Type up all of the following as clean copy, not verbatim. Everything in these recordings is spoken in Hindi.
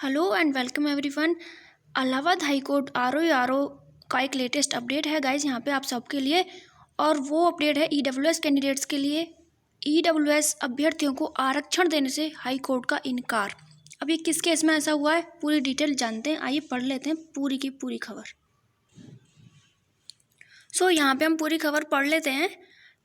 Hello and welcome everyone. Allahabad high court R O का एक लेटेस्ट अपडेट है गाइज यहाँ पे आप सबके लिए, और वो अपडेट है ईडब्ल्यूएस कैंडिडेट्स के लिए। ईडब्ल्यूएस अभ्यर्थियों को आरक्षण देने से हाई कोर्ट का इनकार। अब ये किस केस में ऐसा हुआ है, पूरी डिटेल जानते हैं। आइए पढ़ लेते हैं पूरी की पूरी खबर। यहाँ पे हम पूरी खबर पढ़ लेते हैं।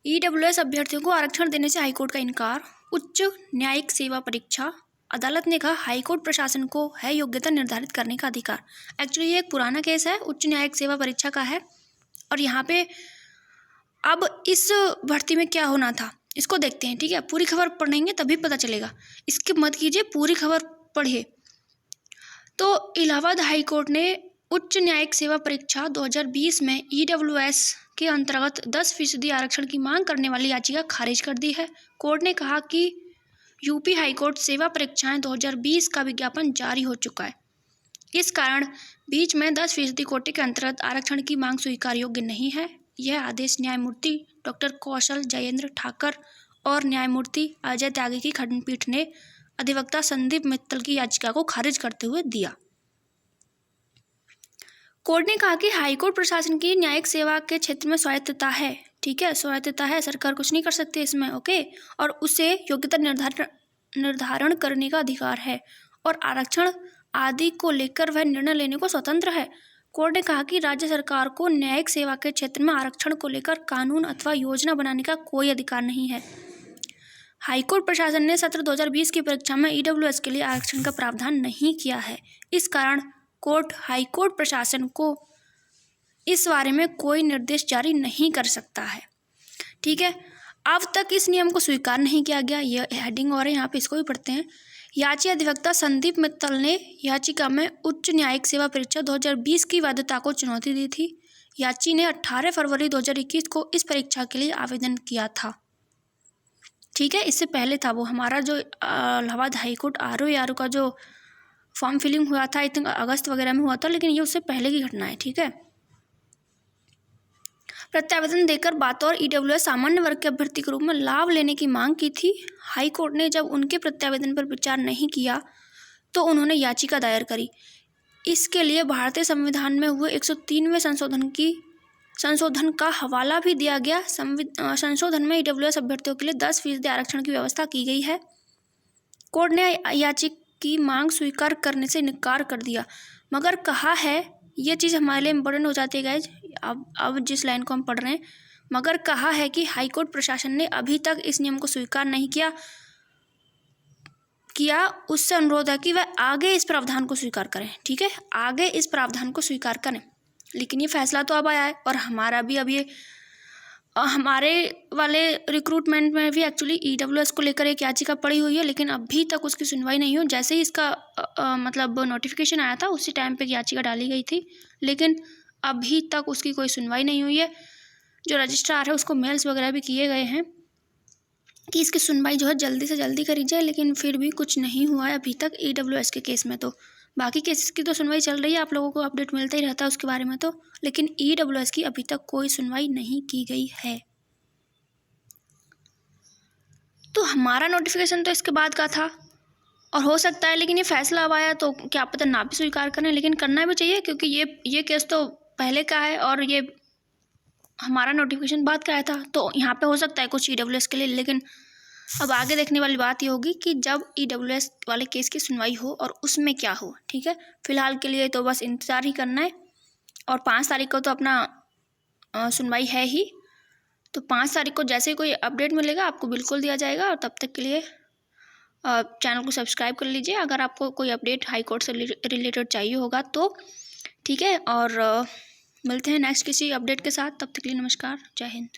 ईडब्ल्यूएस अभ्यर्थियों को आरक्षण देने से हाईकोर्ट का इनकार। उच्च न्यायिक सेवा परीक्षा, अदालत ने कहा हाईकोर्ट प्रशासन को है योग्यता निर्धारित करने का अधिकार। एक्चुअली ये एक पुराना केस है, उच्च न्यायिक सेवा परीक्षा का है। और यहाँ पे अब इस भर्ती में क्या होना था इसको देखते हैं, ठीक है। पूरी खबर पढ़ेंगे तभी पता चलेगा, स्किप मत कीजिए, पूरी खबर पढ़िए। तो इलाहाबाद हाई कोर्ट ने उच्च न्यायिक सेवा परीक्षा 2020 में ईडब्ल्यूएस के अंतर्गत 10% आरक्षण की मांग करने वाली याचिका खारिज कर दी है। कोर्ट ने कहा कि यूपी हाईकोर्ट सेवा परीक्षाएं 2020 का विज्ञापन जारी हो चुका है, इस कारण बीच में 10% कोटे के अंतर्गत आरक्षण की मांग स्वीकार योग्य नहीं है। यह आदेश न्यायमूर्ति डॉक्टर कौशल जयेंद्र ठाकर और न्यायमूर्ति अजय त्यागी की खंडपीठ ने अधिवक्ता संदीप मित्तल की याचिका को खारिज करते हुए दिया। कोर्ट ने कहा कि हाईकोर्ट प्रशासन की न्यायिक सेवा के क्षेत्र में स्वायत्तता है, ठीक है, स्वायत्तता है, सरकार कुछ नहीं कर सकती इसमें, ओके। और उसे योग्यता निर्धारण करने का अधिकार है और आरक्षण आदि को लेकर वह निर्णय लेने को स्वतंत्र है। कोर्ट ने कहा कि राज्य सरकार को न्यायिक सेवा के क्षेत्र में आरक्षण को लेकर कानून अथवा योजना बनाने का कोई अधिकार नहीं है। हाईकोर्ट प्रशासन ने सत्र 2020 की परीक्षा में ईडब्ल्यूएस के लिए आरक्षण का प्रावधान नहीं किया है, इस कारण कोर्ट हाईकोर्ट प्रशासन को इस बारे में कोई निर्देश जारी नहीं कर सकता है, ठीक है। अब तक इस नियम को स्वीकार नहीं किया गया, यह हेडिंग और है यहाँ पे, इसको भी पढ़ते हैं। याची अधिवक्ता संदीप मित्तल ने याचिका में उच्च न्यायिक सेवा परीक्षा 2020 की वैधता को चुनौती दी थी। याची ने 18 फरवरी 2021 को इस परीक्षा के लिए आवेदन किया था, ठीक है। इससे पहले था वो हमारा जो इलाहाबाद हाईकोर्ट आर ओ का जो फॉर्म फिलिंग हुआ था, आई थिंक अगस्त वगैरह में हुआ था, लेकिन ये उससे पहले की घटना है, ठीक है। प्रत्यावेदन देकर बतौर ईडब्ल्यूएस सामान्य वर्ग के अभ्यर्थी के रूप में लाभ लेने की मांग की थी। हाई कोर्ट ने जब उनके प्रत्यावेदन पर विचार नहीं किया तो उन्होंने याचिका दायर करी। इसके लिए भारतीय संविधान में हुए 103वें संशोधन का हवाला भी दिया गया। संशोधन में ईडब्ल्यूएस अभ्यर्थियों के लिए 10% आरक्षण की व्यवस्था की गई है। कोर्ट ने याचिका की मांग स्वीकार करने से इनकार कर दिया, मगर कहा है, ये चीज़ हमारे लिए इम्पोर्टेंट हो जाती है गाइज, अब जिस लाइन को हम पढ़ रहे हैं, मगर कहा है कि हाईकोर्ट प्रशासन ने अभी तक इस नियम को स्वीकार नहीं किया। उससे अनुरोध है कि वह आगे इस प्रावधान को स्वीकार करें, ठीक है, आगे इस प्रावधान को स्वीकार करें। लेकिन ये फैसला तो अब आया है, और हमारा भी अब ये हमारे वाले रिक्रूटमेंट में भी एक्चुअली ईडब्ल्यूएस को लेकर एक याचिका पड़ी हुई है, लेकिन अभी तक उसकी सुनवाई नहीं हुई। जैसे ही इसका मतलब नोटिफिकेशन आया था उसी टाइम पे याचिका डाली गई थी, लेकिन अभी तक उसकी कोई सुनवाई नहीं हुई है। जो रजिस्ट्रार है उसको मेल्स वगैरह भी किए गए हैं कि इसकी सुनवाई जो है जल्दी से जल्दी करी जाए, लेकिन फिर भी कुछ नहीं हुआ है अभी तक ईडब्ल्यूएस के केस में। तो बाकी केसेस की तो सुनवाई चल रही है, आप लोगों को अपडेट मिलता ही रहता है उसके बारे में, तो लेकिन ईडब्ल्यूएस की अभी तक कोई सुनवाई नहीं की गई है। तो हमारा नोटिफिकेशन तो इसके बाद का था, और हो सकता है, लेकिन ये फैसला अब आया तो क्या पता ना भी स्वीकार करें, लेकिन करना भी चाहिए, क्योंकि ये केस तो पहले का है और ये हमारा नोटिफिकेशन बाद का आया था। तो यहाँ पे हो सकता है कुछ ईडब्ल्यूएस के लिए, लेकिन अब आगे देखने वाली बात ये होगी कि जब ईडब्ल्यूएस वाले केस की सुनवाई हो और उसमें क्या हो, ठीक है। फिलहाल के लिए तो बस इंतज़ार ही करना है, और 5 तारीख को तो अपना सुनवाई है ही। तो 5 तारीख को जैसे ही कोई अपडेट मिलेगा आपको बिल्कुल दिया जाएगा, और तब तक के लिए चैनल को सब्सक्राइब कर लीजिए अगर आपको कोई अपडेट हाई कोर्ट से रिलेटेड चाहिए होगा तो, ठीक है। और मिलते हैं नेक्स्ट किसी अपडेट के साथ, तब तक के लिए नमस्कार, जय हिंद।